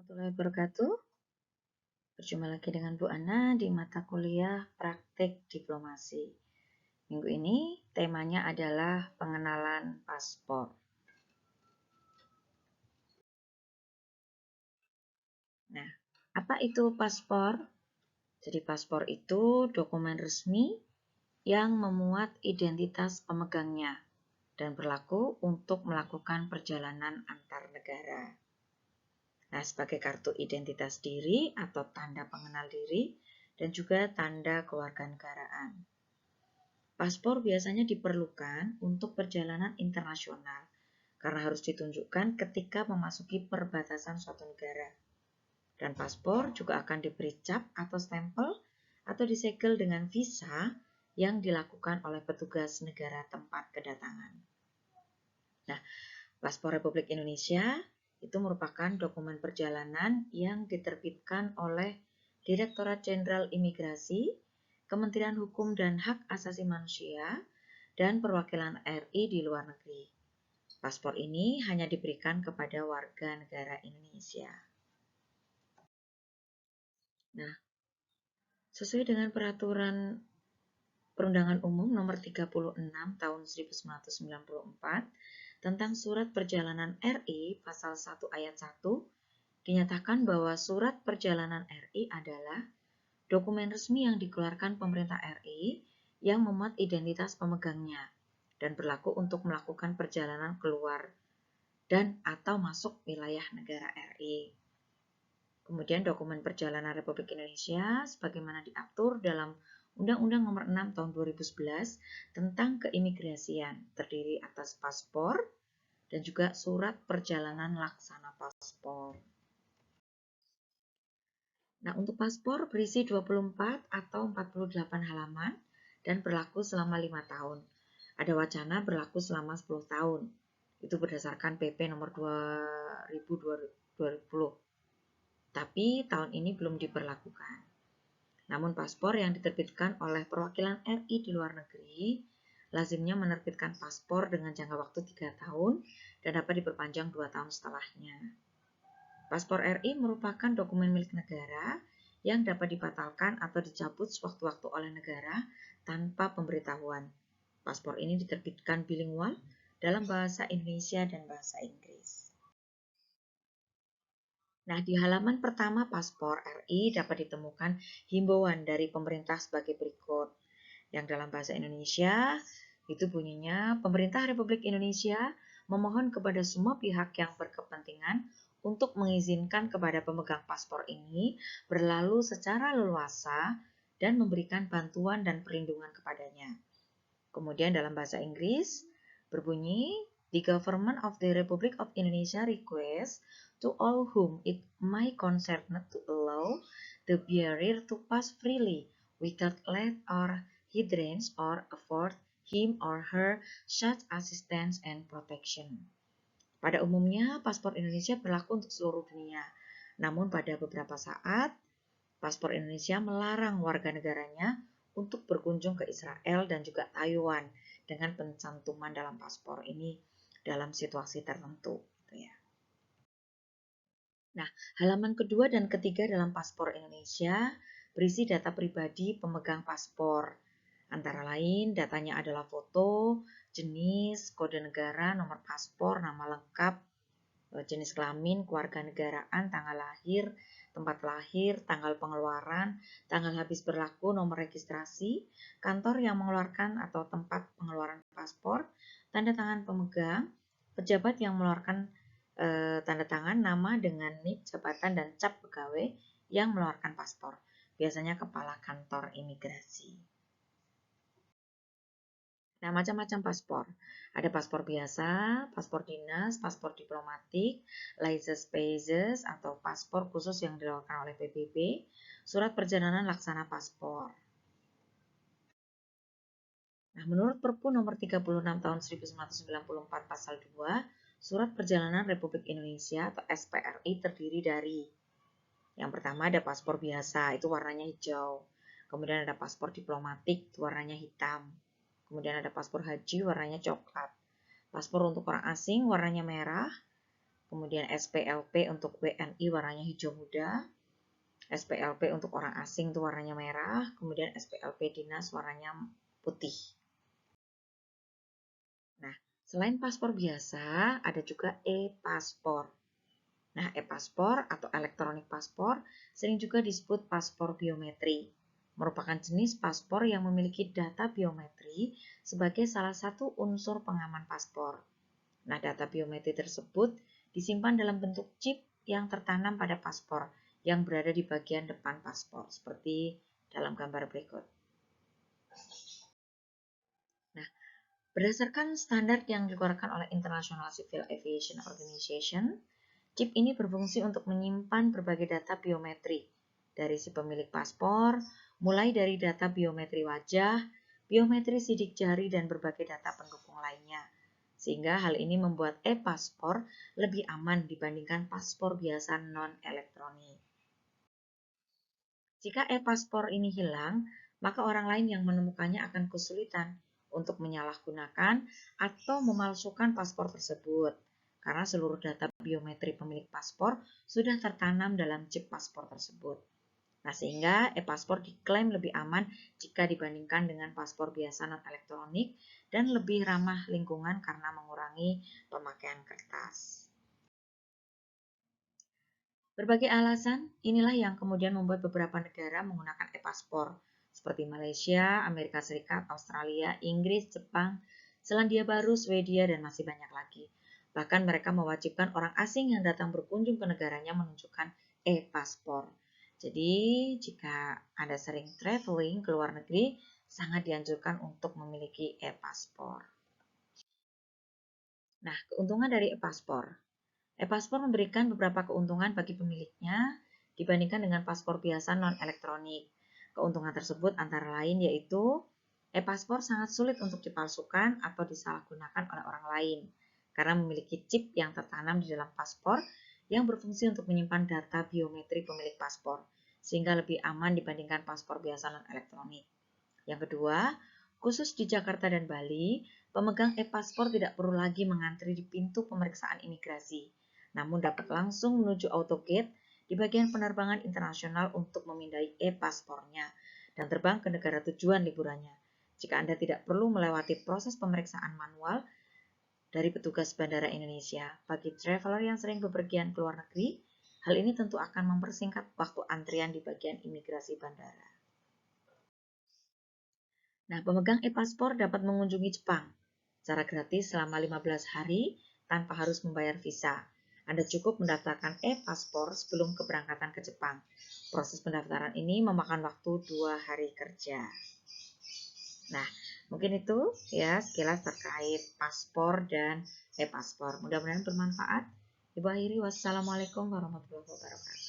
Warahmatullahi wabarakatuh. Berjumpa lagi dengan Bu Ana di mata kuliah Praktik Diplomasi. Minggu ini temanya adalah pengenalan paspor. Nah, apa itu paspor? Jadi paspor itu dokumen resmi yang memuat identitas pemegangnya dan berlaku untuk melakukan perjalanan antar negara. Nah, sebagai kartu identitas diri atau tanda pengenal diri dan juga tanda kewarganegaraan. Paspor biasanya diperlukan untuk perjalanan internasional karena harus ditunjukkan ketika memasuki perbatasan suatu negara. Dan paspor juga akan diberi cap atau stempel atau disegel dengan visa yang dilakukan oleh petugas negara tempat kedatangan. Nah, paspor Republik Indonesia itu merupakan dokumen perjalanan yang diterbitkan oleh Direktorat Jenderal Imigrasi, Kementerian Hukum dan Hak Asasi Manusia, dan perwakilan RI di luar negeri. Paspor ini hanya diberikan kepada warga negara Indonesia. Nah, sesuai dengan peraturan Perundangan Umum Nomor 36 Tahun 1994 tentang Surat Perjalanan RI Pasal 1 Ayat 1 dinyatakan bahwa surat perjalanan RI adalah dokumen resmi yang dikeluarkan pemerintah RI yang memuat identitas pemegangnya dan berlaku untuk melakukan perjalanan keluar dan atau masuk wilayah negara RI. Kemudian dokumen perjalanan Republik Indonesia sebagaimana diatur dalam Undang-Undang Nomor 6 Tahun 2011 tentang keimigrasian terdiri atas paspor dan juga surat perjalanan laksana paspor. Nah, untuk paspor berisi 24 atau 48 halaman dan berlaku selama 5 tahun. Ada wacana berlaku selama 10 tahun. Itu berdasarkan PP nomor 2020. Tapi tahun ini belum diberlakukan. Namun paspor yang diterbitkan oleh perwakilan RI di luar negeri lazimnya menerbitkan paspor dengan jangka waktu 3 tahun dan dapat diperpanjang 2 tahun setelahnya. Paspor RI merupakan dokumen milik negara yang dapat dibatalkan atau dicabut sewaktu-waktu oleh negara tanpa pemberitahuan. Paspor ini diterbitkan bilingual dalam bahasa Indonesia dan bahasa Inggris. Nah, di halaman pertama paspor RI dapat ditemukan himbauan dari pemerintah sebagai berikut. Yang dalam bahasa Indonesia itu bunyinya, pemerintah Republik Indonesia memohon kepada semua pihak yang berkepentingan untuk mengizinkan kepada pemegang paspor ini berlalu secara leluasa dan memberikan bantuan dan perlindungan kepadanya. Kemudian dalam bahasa Inggris berbunyi, the government of the Republic of Indonesia requests to all whom it may concern to allow the bearer to pass freely without let or hindrance or afford him or her such assistance and protection. Pada umumnya, paspor Indonesia berlaku untuk seluruh dunia. Namun pada beberapa saat, paspor Indonesia melarang warga negaranya untuk berkunjung ke Israel dan juga Taiwan dengan pencantuman dalam paspor ini dalam situasi tertentu. Nah, halaman kedua dan ketiga dalam paspor Indonesia berisi data pribadi pemegang paspor. Antara lain, datanya adalah foto, jenis, kode negara, nomor paspor, nama lengkap, jenis kelamin, kewarganegaraan, tanggal lahir, tempat lahir, tanggal pengeluaran, tanggal habis berlaku, nomor registrasi, kantor yang mengeluarkan atau tempat pengeluaran paspor, tanda tangan pemegang, pejabat yang mengeluarkan tanda tangan, nama dengan NIK, jabatan, dan cap pegawai yang mengeluarkan paspor. Biasanya kepala kantor imigrasi. Nah, macam-macam paspor. Ada paspor biasa, paspor dinas, paspor diplomatik, Leisure atau paspor khusus yang dikeluarkan oleh PBB, surat perjalanan laksana paspor. Nah, menurut Perpu nomor 36 tahun 1994 pasal 2, Surat Perjalanan Republik Indonesia atau SPRI terdiri dari yang pertama ada paspor biasa, itu warnanya hijau. Kemudian ada paspor diplomatik, itu warnanya hitam. Kemudian ada paspor haji, warnanya coklat. Paspor untuk orang asing, warnanya merah. kemudian SPLP untuk WNI warnanya hijau muda, SPLP untuk orang asing itu warnanya merah, kemudian SPLP dinas warnanya putih. Nah, selain paspor biasa, ada juga e-paspor. Nah, e-paspor atau elektronik paspor sering juga disebut paspor biometri. Merupakan jenis paspor yang memiliki data biometri sebagai salah satu unsur pengaman paspor. Nah, data biometri tersebut disimpan dalam bentuk chip yang tertanam pada paspor yang berada di bagian depan paspor, seperti dalam gambar berikut. Nah, berdasarkan standar yang dikeluarkan oleh International Civil Aviation Organization, chip ini berfungsi untuk menyimpan berbagai data biometri dari si pemilik paspor, mulai dari data biometri wajah, biometri sidik jari, dan berbagai data pendukung lainnya. Sehingga hal ini membuat e-paspor lebih aman dibandingkan paspor biasa non-elektronik. Jika e-paspor ini hilang, maka orang lain yang menemukannya akan kesulitan untuk menyalahgunakan atau memalsukan paspor tersebut, karena seluruh data biometri pemilik paspor sudah tertanam dalam chip paspor tersebut. Nah, sehingga e-paspor diklaim lebih aman jika dibandingkan dengan paspor biasa non-elektronik dan lebih ramah lingkungan karena mengurangi pemakaian kertas. Berbagai alasan inilah yang kemudian membuat beberapa negara menggunakan e-paspor, seperti Malaysia, Amerika Serikat, Australia, Inggris, Jepang, Selandia Baru, Swedia, dan masih banyak lagi. Bahkan mereka mewajibkan orang asing yang datang berkunjung ke negaranya menunjukkan e-paspor. Jadi, jika Anda sering traveling ke luar negeri, sangat dianjurkan untuk memiliki e-paspor. Nah, keuntungan dari e-paspor. E-paspor memberikan beberapa keuntungan bagi pemiliknya dibandingkan dengan paspor biasa non-elektronik. Keuntungan tersebut antara lain yaitu e-paspor sangat sulit untuk dipalsukan atau disalahgunakan oleh orang lain karena memiliki chip yang tertanam di dalam paspor yang berfungsi untuk menyimpan data biometri pemilik paspor sehingga lebih aman dibandingkan paspor biasa non-elektronik. Yang kedua, khusus di Jakarta dan Bali, pemegang e-paspor tidak perlu lagi mengantri di pintu pemeriksaan imigrasi, namun dapat langsung menuju autogate di bagian penerbangan internasional untuk memindai e-paspornya dan terbang ke negara tujuan liburannya. Jika Anda tidak perlu melewati proses pemeriksaan manual dari petugas Bandara Indonesia, bagi traveler yang sering bepergian ke luar negeri, hal ini tentu akan mempersingkat waktu antrian di bagian imigrasi bandara. Nah, pemegang e-paspor dapat mengunjungi Jepang secara gratis selama 15 hari tanpa harus membayar visa. Anda cukup mendaftarkan e-paspor sebelum keberangkatan ke Jepang. Proses pendaftaran ini memakan waktu 2 hari kerja. Nah, mungkin itu ya sekilas terkait paspor dan e-paspor. Mudah-mudahan bermanfaat. Ibu akhiri, wassalamualaikum warahmatullahi wabarakatuh.